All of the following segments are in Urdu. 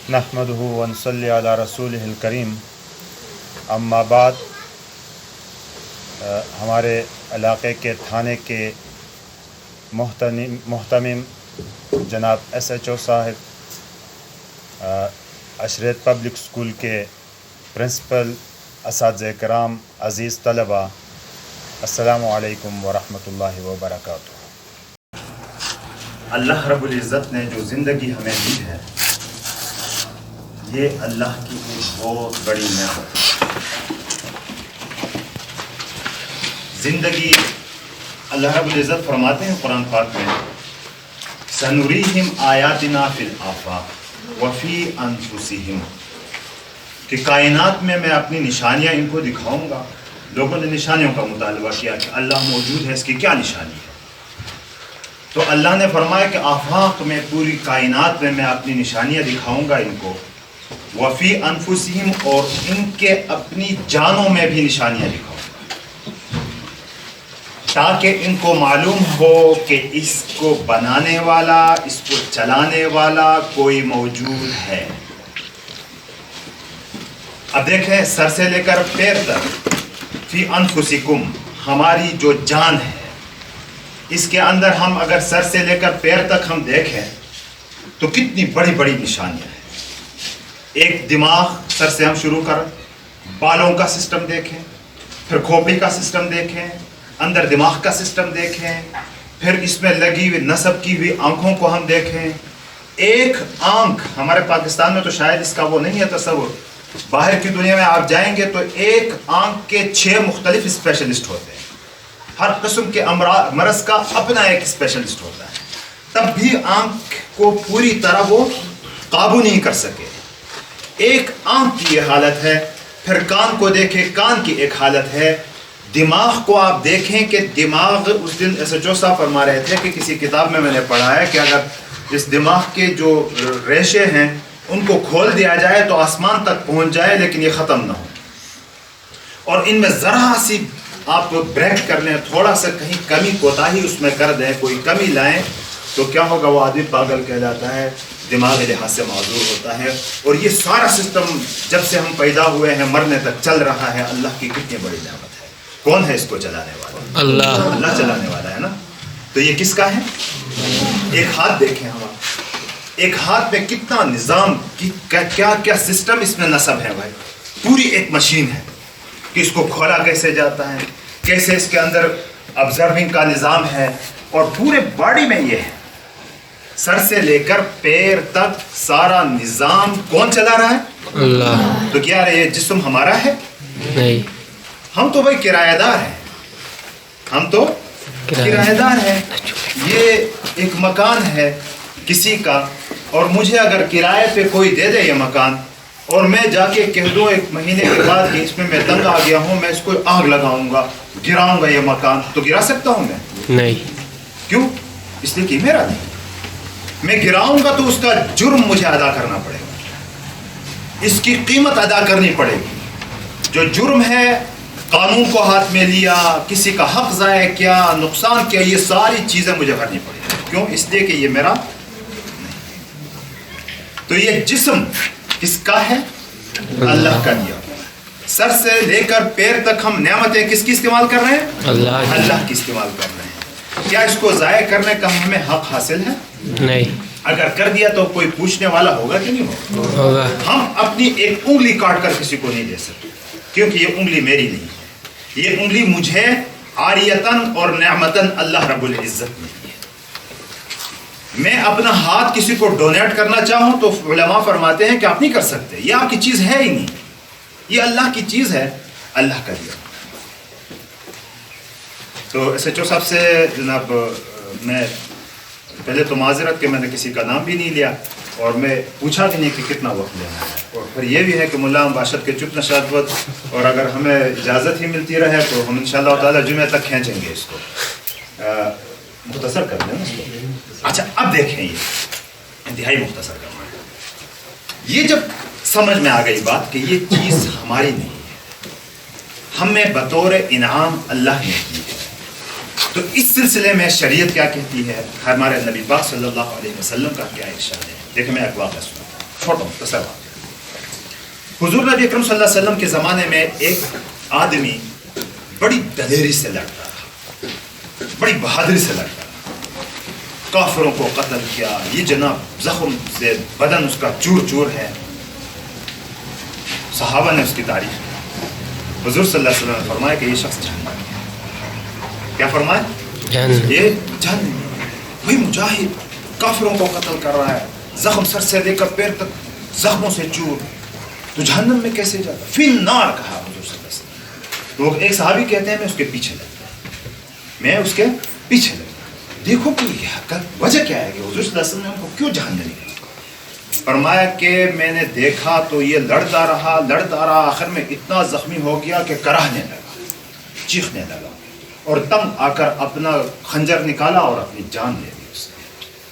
نحمده ونصلی علی رسولہ الکریم، اما بعد، ہمارے علاقے کے تھانے کے محتمم جناب SHO صاحب، عشریت پبلک اسکول کے پرنسپل، اساتذہ کرام، عزیز طلباء، السلام علیکم ورحمۃ اللہ وبرکاتہ۔ اللہ رب العزت نے جو زندگی ہمیں دی ہے، یہ اللہ کی ایک بہت بڑی نعمت ہے۔ زندگی، اللہ رب العزت فرماتے ہیں قرآن پاک میں، سنُرِیہم آیاتنا فی الآفاق وفی انفسہم، کہ کائنات میں اپنی نشانیاں ان کو دکھاؤں گا۔ لوگوں نے نشانیوں کا مطالبہ کیا کہ اللہ موجود ہے، اس کی کیا نشانی ہے؟ تو اللہ نے فرمایا کہ آفاق میں، پوری کائنات میں اپنی نشانیاں دکھاؤں گا ان کو، وفی انفسہم، اور ان کے اپنی جانوں میں بھی نشانیاں دکھاؤں گا، تاکہ ان کو معلوم ہو کہ اس کو بنانے والا، اس کو چلانے والا کوئی موجود ہے۔ اب دیکھیں، سر سے لے کر پیر تک، فی انفسکم، ہماری جو جان ہے، اس کے اندر ہم اگر سر سے لے کر پیر تک ہم دیکھیں تو کتنی بڑی بڑی نشانیاں ہیں۔ ایک دماغ، سر سے ہم شروع کریں، بالوں کا سسٹم دیکھیں، پھر کھوپڑی کا سسٹم دیکھیں، اندر دماغ کا سسٹم دیکھیں، پھر اس میں لگی ہوئی نصب کی ہوئی آنکھوں کو ہم دیکھیں۔ ایک آنکھ، ہمارے پاکستان میں تو شاید اس کا وہ نہیں ہے تصور، باہر کی دنیا میں آپ جائیں گے تو ایک آنکھ کے 6 مختلف اسپیشلسٹ ہوتے ہیں۔ ہر قسم کے مرض کا اپنا ایک اسپیشلسٹ ہوتا ہے، تب بھی آنکھ کو پوری طرح وہ قابو نہیں کر سکے۔ ایک آنکھ کی یہ حالت ہے، پھر کان کو دیکھیں، کان کی ایک حالت ہے۔ دماغ کو آپ دیکھیں کہ دماغ، اس دن SHO صاحب فرما رہے تھے کہ کسی کتاب میں نے پڑھا ہے کہ اگر اس دماغ کے جو ریشے ہیں ان کو کھول دیا جائے تو آسمان تک پہنچ جائے، لیکن یہ ختم نہ ہو، اور ان میں ذرا سی آپ بریک کر لیں، تھوڑا سا کہیں کمی کوتاہی اس میں کر دیں، کوئی کمی لائیں، تو کیا ہوگا؟ وہ آدمی پاگل کہلاتا ہے، دماغی لحاظ سے معذور ہوتا ہے۔ اور یہ سارا سسٹم جب سے ہم پیدا ہوئے ہیں مرنے تک چل رہا ہے۔ اللہ کی کتنی بڑی نعمت ہے۔ کون ہے اس کو چلانے والا؟ اللہ چلانے والا ہے نا۔ تو یہ کس کا ہے؟ ایک ہاتھ دیکھیں ہمارا، ایک ہاتھ میں کتنا نظام، کیا کیا سسٹم اس میں نصب ہے بھائی۔ پوری ایک مشین ہے کہ اس کو کھولا کیسے جاتا ہے، کیسے اس کے اندر آبزرونگ کا نظام ہے، اور پورے باڈی میں یہ ہے، سر سے لے کر پیر تک سارا نظام کون چلا رہا ہے؟ اللہ۔ تو کیا یہ جسم ہمارا ہے؟ نہیں، ہم تو بھائی کرایہ دار ہیں، ہم تو کرایہ دار ہیں۔ یہ ایک مکان ہے کسی کا، اور مجھے اگر کرائے پہ کوئی دے دے یہ مکان، اور میں جا کے کہہ دوں 1 مہینے کے بعد کہ اس میں تنگ آ گیا ہوں، میں اس کو آگ لگاؤں گا، گراؤں گا یہ مکان، تو گرا سکتا ہوں میں؟ نہیں۔ کیوں؟ اس لیے کہ میرا نہیں۔ میں گراؤں گا تو اس کا جرم مجھے ادا کرنا پڑے گا، اس کی قیمت ادا کرنی پڑے گی۔ جو جرم ہے، قانون کو ہاتھ میں لیا، کسی کا حق ضائع کیا، نقصان کیا، یہ ساری چیزیں مجھے بھرنی پڑے گی۔ کیوں؟ اس لیے کہ یہ میرا نہیں۔ تو یہ جسم کس کا ہے؟ اللہ کا دیا۔ سر سے لے کر پیر تک ہم نعمتیں کس کی استعمال کر رہے ہیں؟ اللہ کی استعمال کر رہے ہیں۔ کیا اس کو ضائع کرنے کا ہمیں حق حاصل ہے؟ نہیں۔ اگر کر دیا تو کوئی پوچھنے والا ہوگا کہ نہیں ہوگا؟ ہم اپنی ایک انگلی کاٹ کر کسی کو نہیں دے سکتے، کیونکہ یہ انگلی میری نہیں ہے، یہ انگلی مجھے عاریتاً اور نعمتاً اللہ رب العزت نے دی ہے۔ میں اپنا ہاتھ کسی کو ڈونیٹ کرنا چاہوں تو علماء فرماتے ہیں کہ آپ نہیں کر سکتے، یہ آپ کی چیز ہے ہی نہیں، یہ اللہ کی چیز ہے، اللہ کا دیا۔ تو SHO صاحب سے جناب میں پہلے تو معذرت کہ میں نے کسی کا نام بھی نہیں لیا، اور میں پوچھا بھی نہیں کہ کتنا وقت لینا ہے، اور پھر یہ بھی ہے کہ ملا باشد کے چپ نشاطوت، اور اگر ہمیں اجازت ہی ملتی رہے تو ہم انشاءاللہ تعالی جمعہ تک کھینچیں گے اس کو، مختصر کر دیں اس کو۔ اچھا، اب دیکھیں، یہ انتہائی مختصر کرنا ہے۔ یہ جب سمجھ میں آ گئی بات کہ یہ چیز ہماری نہیں ہے، ہمیں بطور انعام اللہ نے دی ہے، تو اس سلسلے میں شریعت کیا کہتی ہے، ہمارے نبی پاک صلی اللہ علیہ وسلم کا کیا ارشاد ہے؟ دیکھیں میں ایک واقعہ سناتا ہوں، چھوٹا مختصر واقعہ۔ حضور نبی اکرم صلی اللہ علیہ وسلم کے زمانے میں ایک آدمی بڑی دلیری سے لڑتا رہا، بڑی بہادری سے لڑتا رہا، کافروں کو قتل کیا، یہ جناب زخم سے بدن اس کا چور چور ہے۔ صحابہ نے اس کی تعریف کی، حضور صلی اللہ علیہ وسلم نے فرمایا کہ یہ شخص جہنمی ہے۔ کیا فرمایا؟ یہ جہنمی ہے۔ وہی مجاہد کافروں کو قتل کر رہا ہے، زخم سر سے لے کر پیر تک زخموں سے چور، تو جہنم میں کیسے جاتا؟ فی النار کہا حضور صلی اللہ علیہ وسلم۔ تو ایک صحابی کہتے ہیں میں اس کے پیچھے لگتا ہوں، میں اس کے پیچھے لگتا ہوں، دیکھو کہ وجہ کیا ہے کہ حضور صلی اللہ علیہ وسلم نے ان کو کیوں جہنمی ہے؟ فرمایا کہ میں نے دیکھا تو یہ لڑتا رہا، آخر میں اتنا زخمی ہو گیا کہ کراہنے لگا، چیخنے لگا، اور تم آ کر اپنا خنجر نکالا اور اپنی جان لے لی، اس نے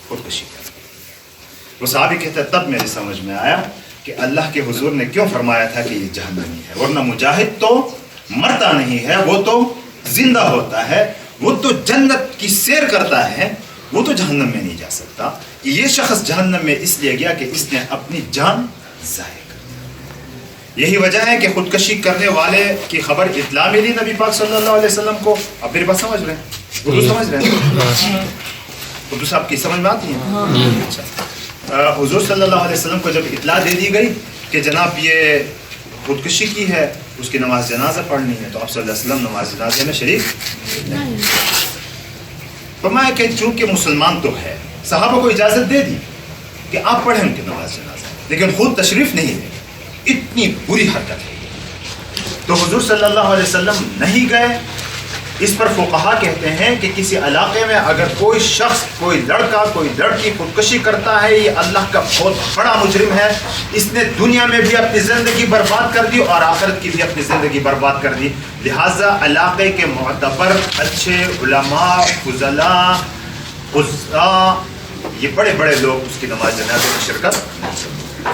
خودکشی کر لی۔ وہ صحابی کہتا ہے تب میرے سمجھ میں آیا کہ اللہ کے حضور نے کیوں فرمایا تھا کہ یہ جہنمی ہے، ورنہ مجاہد تو مرتا نہیں ہے، وہ تو زندہ ہوتا ہے، وہ تو جنت کی سیر کرتا ہے، وہ تو جہنم میں نہیں جا سکتا۔ یہ شخص جہنم میں اس لیے گیا کہ اس نے اپنی جان ضائع کر دی۔ یہی وجہ ہے کہ خودکشی کرنے والے کی خبر اطلاع ملی نبی پاک صلی اللہ علیہ وسلم کو۔ اب میری بات سمجھ رہے ہیں؟ اردو سمجھ رہے ہیں؟ اردو صاحب کی سمجھ میں آتی ہے؟ اچھا، حضور صلی اللہ علیہ وسلم کو جب اطلاع دے دی گئی کہ جناب یہ خودکشی کی ہے، اس کی نماز جنازہ پڑھنی ہے، تو آپ صلی اللہ علیہ وسلم نماز جنازے میں شریک نہیں۔ فرمایا کہ چونکہ مسلمان تو ہے، صحابہ کو اجازت دے دی کہ آپ پڑھیں ان کی نماز جنازہ، لیکن خود تشریف نہیں لے۔ اتنی بری حرکت ہے تو حضور صلی اللہ علیہ وسلم نہیں گئے۔ اس پر فقہا کہتے ہیں کہ کسی علاقے میں اگر کوئی شخص، کوئی لڑکا، کوئی لڑکی خودکشی کرتا ہے، یہ اللہ کا بہت بڑا مجرم ہے، اس نے دنیا میں بھی اپنی زندگی برباد کر دی اور آخرت کی بھی اپنی زندگی برباد کر دی۔ لہٰذا علاقے کے معتبر اچھے علماء، فضلاء، قضاء، یہ بڑے بڑے لوگ اس کی نماز جنازے میں شرکت نہیں کرتے۔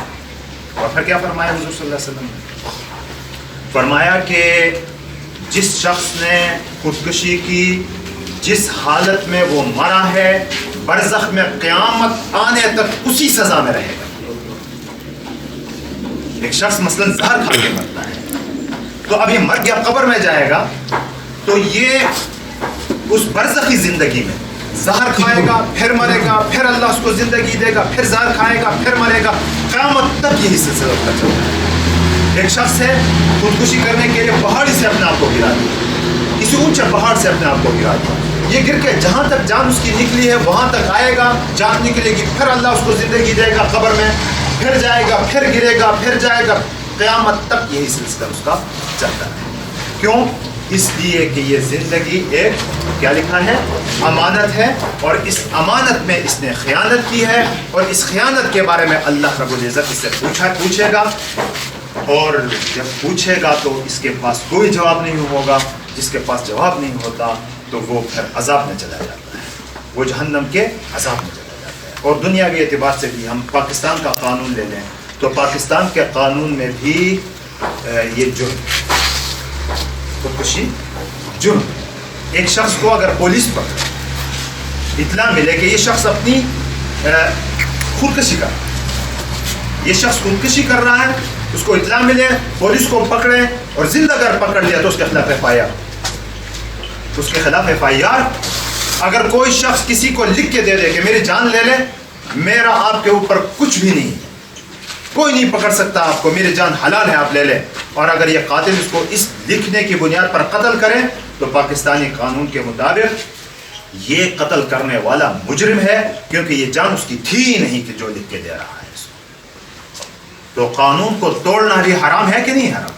اور پھر کیا فرمایا حضور صلی اللہ علیہ وسلم نے؟ فرمایا کہ جس شخص نے خودکشی کی، جس حالت میں وہ مرا ہے، برزخ میں قیامت آنے تک اسی سزا میں رہے گا۔ ایک شخص مثلا زہر کھا کے مرتا ہے، تو اب یہ مر گیا، قبر میں جائے گا، تو یہ اس برزخی زندگی میں زہر کھائے گا، پھر مرے گا، پھر اللہ اس کو زندگی دے گا، پھر زہر کھائے گا، پھر مرے گا، قیامت تک یہی سلسلہ ہوتا چلتا ہے۔ ایک شخص ہے خودکشی کرنے کے لیے پہاڑی سے اپنے آپ کو گرا دیا، کسی اونچے پہاڑ سے اپنے آپ کو گرا دیا، یہ گر کے جہاں تک جان اس کی نکلی ہے وہاں تک آئے گا، جان نکلے گی، پھر اللہ اس کو زندگی دے گا قبر میں، پھر جائے گا، پھر گرے گا، پھر جائے گا، قیامت تک یہی سلسلہ اس کا چلتا ہے۔ کیوں؟ اس لیے کہ یہ زندگی ایک کیا لکھا ہے؟ امانت ہے، اور اس امانت میں اس نے خیانت کی ہے، اور اس خیانت کے بارے میں اللہ رب العزت اس سے پوچھے گا، اور جب پوچھے گا تو اس کے پاس کوئی جواب نہیں ہوگا۔ جس کے پاس جواب نہیں ہوتا تو وہ پھر عذاب میں چلا جاتا ہے، وہ جہنم کے عذاب میں چلا جاتا ہے۔ اور دنیاوی اعتبار سے بھی ہم پاکستان کا قانون لے لیں تو پاکستان کے قانون میں بھی یہ جرم، خودکشی جرم ہے۔ ایک شخص کو اگر پولیس پر اطلاع ملے کہ یہ شخص اپنی خودکشی کر رہا ہے، یہ شخص خودکشی کر رہا ہے، اس کو اطلاع ملے، پولیس کو پکڑے اور زندہ اگر پکڑ لیا تو اس کے خلاف ایف آئی آر، اس کے خلاف ایف آئی آر۔ اگر کوئی شخص کسی کو لکھ کے دے دے کہ میری جان لے لے، میرا آپ کے اوپر کچھ بھی نہیں، کوئی نہیں پکڑ سکتا آپ کو، میری جان حلال ہے، آپ لے لیں، اور اگر یہ قاتل اس کو اس لکھنے کی بنیاد پر قتل کرے تو پاکستانی قانون کے مطابق یہ قتل کرنے والا مجرم ہے، کیونکہ یہ جان اس کی تھی ہی نہیں کہ جو لکھ کے دے رہا ہے۔ تو قانون کو توڑنا بھی حرام ہے کہ نہیں حرام؟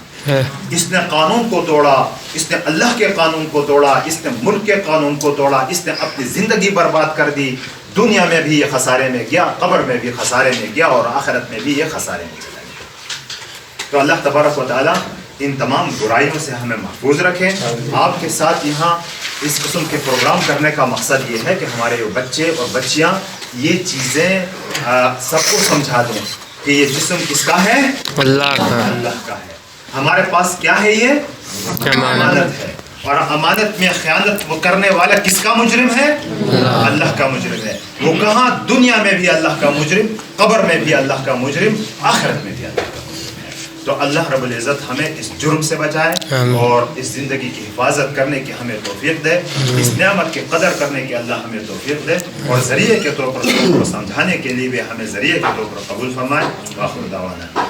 اس نے قانون کو توڑا، اس نے اللہ کے قانون کو توڑا، اس نے ملک کے قانون کو توڑا، اس نے اپنی زندگی برباد کر دی، دنیا میں بھی یہ خسارے میں گیا، قبر میں بھی خسارے میں گیا، اور آخرت میں بھی یہ خسارے میں چلا گیا۔ تو اللہ تبارک و تعالیٰ ان تمام برائیوں سے ہمیں محفوظ رکھیں۔ آپ کے ساتھ یہاں اس قسم کے پروگرام کرنے کا مقصد یہ ہے کہ ہمارے بچے اور بچیاں یہ چیزیں سب کو سمجھا دیں کہ یہ جسم کس کا ہے؟ اللہ کا ہے۔ ہمارے پاس کیا ہے؟ یہ امانت ہے۔ اور امانت میں خیانت وہ کرنے والا کس کا مجرم ہے؟ اللہ کا مجرم ہے. وہ کہاں؟ دنیا میں بھی اللہ کا مجرم، قبر میں بھی اللہ کا مجرم، آخرت میں بھی اللہ کا مجرم ہے. تو اللہ رب العزت ہمیں اس جرم سے بچائے اور اس زندگی کی حفاظت کرنے کی ہمیں توفیق دے، اس نعمت کی قدر کرنے کی اللہ ہمیں توفیق دے، اور ذریعے کے طور پر کو سمجھانے کے لیے بھی ہمیں ذریعے کے طور پر قبول فرمائے. وآخر دعوانا